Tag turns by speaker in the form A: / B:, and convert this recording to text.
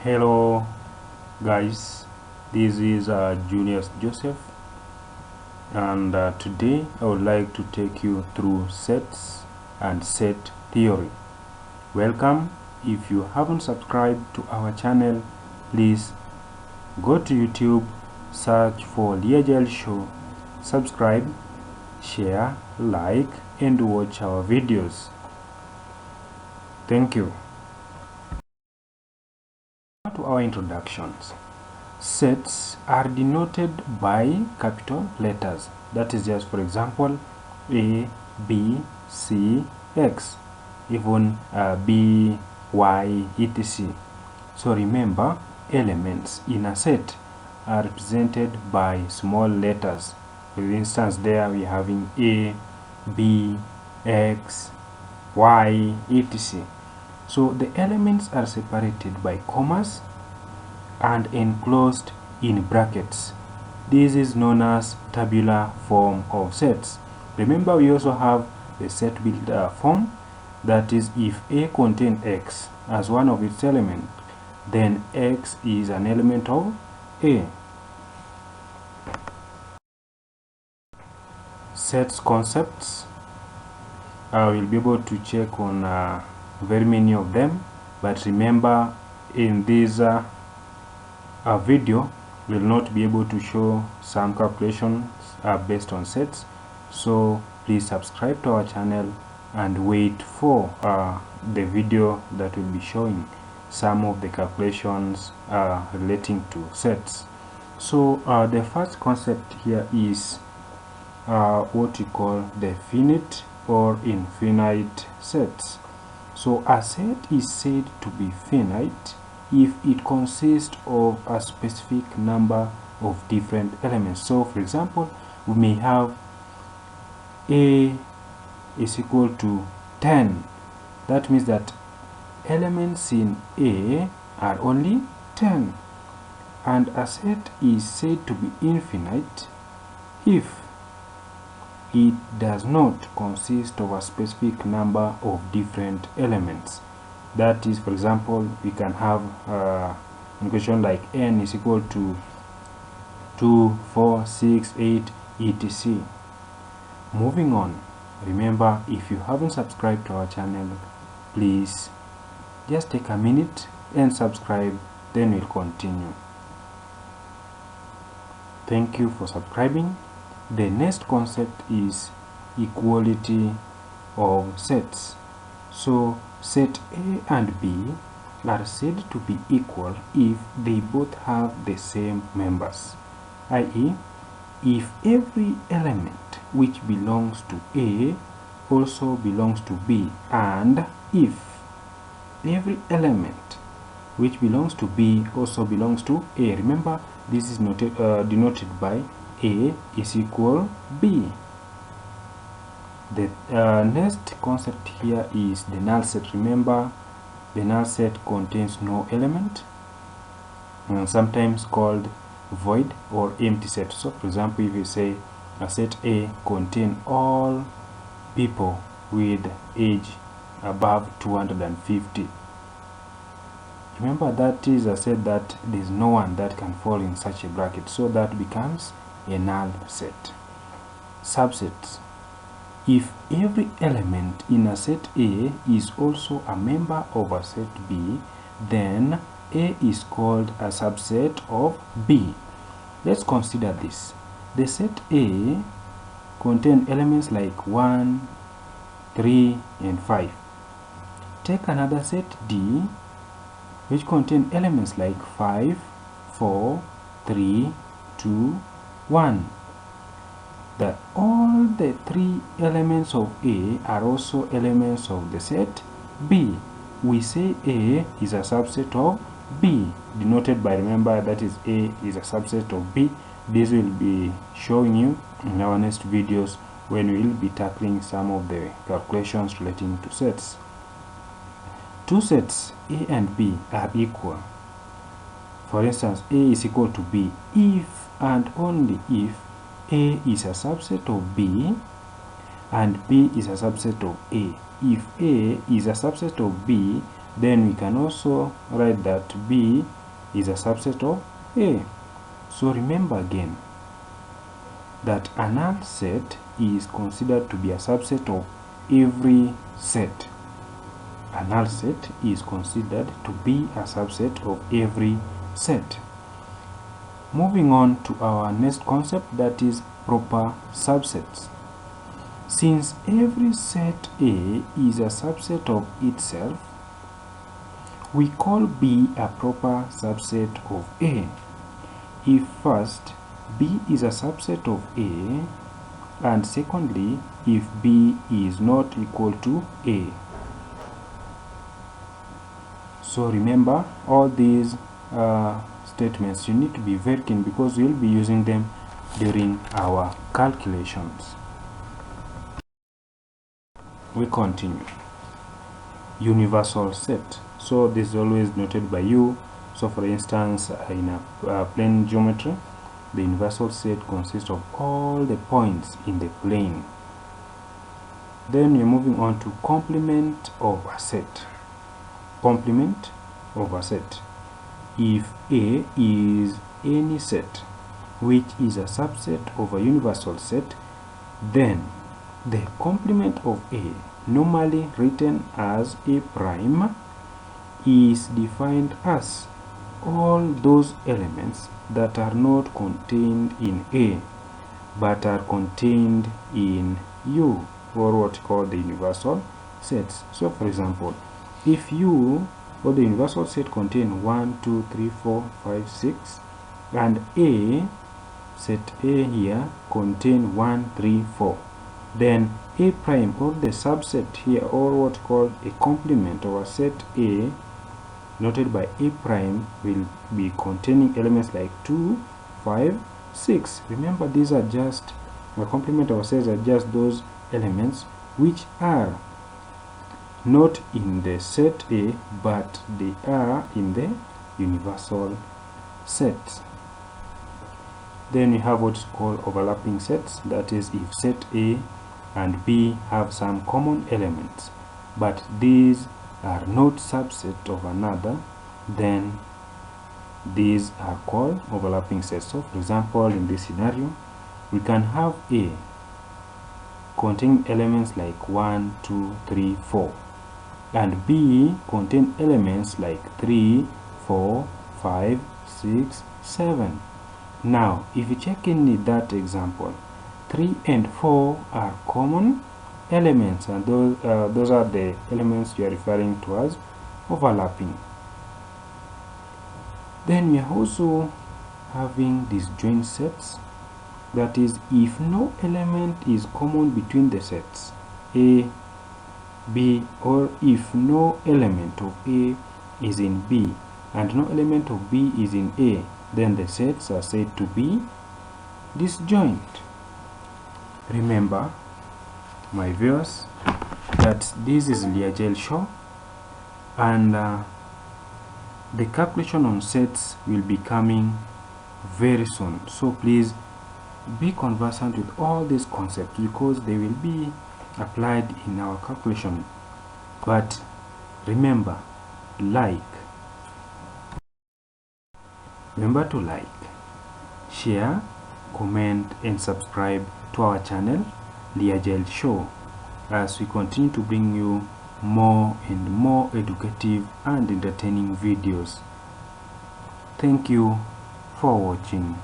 A: Hello guys, this is Junior Joseph, and today I would like to take you through sets and set theory. Welcome. If you haven't subscribed to our channel, please go to YouTube, search for Leagile Show, subscribe, share, like, and watch our videos. Thank you. To our introductions. Sets are denoted by capital letters. That is just, for example, A, B, C, X, even B, Y, etc. So remember, elements in a set are represented by small letters. For instance, there we are having A, B, X, Y, etc. So the elements are separated by commas and enclosed in brackets. This is known as tabular form of sets. Remember, we also have the set builder form. That is, if A contains X as one of its elements, then X is an element of A. Sets concepts. I will be able to check on very many of them, but remember, in this video will not be able to show some calculations based on sets, so please subscribe to our channel and wait for the video that will be showing some of the calculations relating to sets. So the first concept here is what we call the finite or infinite sets. So a set is said to be finite if it consists of a specific number of different elements. So for example, we may have A is equal to 10. That means that elements in A are only 10. And a set is said to be infinite if it does not consist of a specific number of different elements. That is, for example, we can have an equation like n is equal to 2, 4, 6, 8, etc. Moving on, remember, if you haven't subscribed to our channel, please just take a minute and subscribe, then we'll continue. Thank you for subscribing. The next concept is equality of sets. So set A and B are said to be equal if they both have the same members, i.e., if every element which belongs to A also belongs to B, and if every element which belongs to B also belongs to A. Remember, this is denoted by A is equal B. The next concept here is the null set. Remember, the null set contains no element, and sometimes called void or empty set. So for example, if you say a set A contains all people with age above 250, remember that is a set that there is no one that can fall in such a bracket, so that becomes a null set. Subsets. If every element in a set A is also a member of a set B, then A is called a subset of B. Let's consider this. The set A contains elements like 1, 3, and 5. Take another set D, which contains elements like 5, 4, 3, 2, 1. That all the three elements of A are also elements of the set B. We say A is a subset of B, denoted by, remember, that is A is a subset of B. This will be showing you in our next videos when we will be tackling some of the calculations relating to sets. Two sets A and B are equal. For instance, A is equal to B if and only if A is a subset of B and B is a subset of A. If A is a subset of B then we can also write that B is a subset of A. So remember again that a null set is considered to be a subset of every set. A null set is considered to be a subset of every set. Moving on to our next concept, that is proper subsets. Since every set A is a subset of itself, we call B a proper subset of A. If first, B is a subset of A, and secondly, if B is not equal to A. So remember, all these statements, you need to be very keen because we'll be using them during our calculations. We continue. Universal set. So this is always noted by you. So for instance, in a plane geometry, the universal set consists of all the points in the plane. Then we're moving on to complement of a set. Complement of a set. If A is any set which is a subset of a universal set, then the complement of A, normally written as A prime, is defined as all those elements that are not contained in A but are contained in U, or what you call the universal sets. So for example, if U or the universal set contain 1, 2, 3, 4, 5, 6, and A, set A here, contain 1, 3, 4, then A prime, or the subset here, or what you call a complement of a set A, noted by A prime, will be containing elements like 2, 5, 6. Remember, these are just, the complement of a set are just those elements which are not in the set A, but they are in the universal set. Then we have what's called overlapping sets. That is, if set A and B have some common elements, but these are not subset of another, then these are called overlapping sets. So for example, in this scenario, we can have A containing elements like 1, 2, 3, 4, and B contain elements like 3, 4, 5, 6, 7. Now, if you check in that example, 3 and 4 are common elements, and those are the elements you are referring to as overlapping. Then we are also having disjoint sets. That is, if no element is common between the sets A, B, or if no element of A is in B and no element of B is in A, then the sets are said to be disjoint. Remember, my viewers, that this is Leagile Show, and the calculation on sets will be coming very soon. So please be conversant with all these concepts because they will be applied in our calculation. But remember to like, share, comment, and subscribe to our channel Leagile Show as we continue to bring you more and more educative and entertaining videos. Thank you for watching.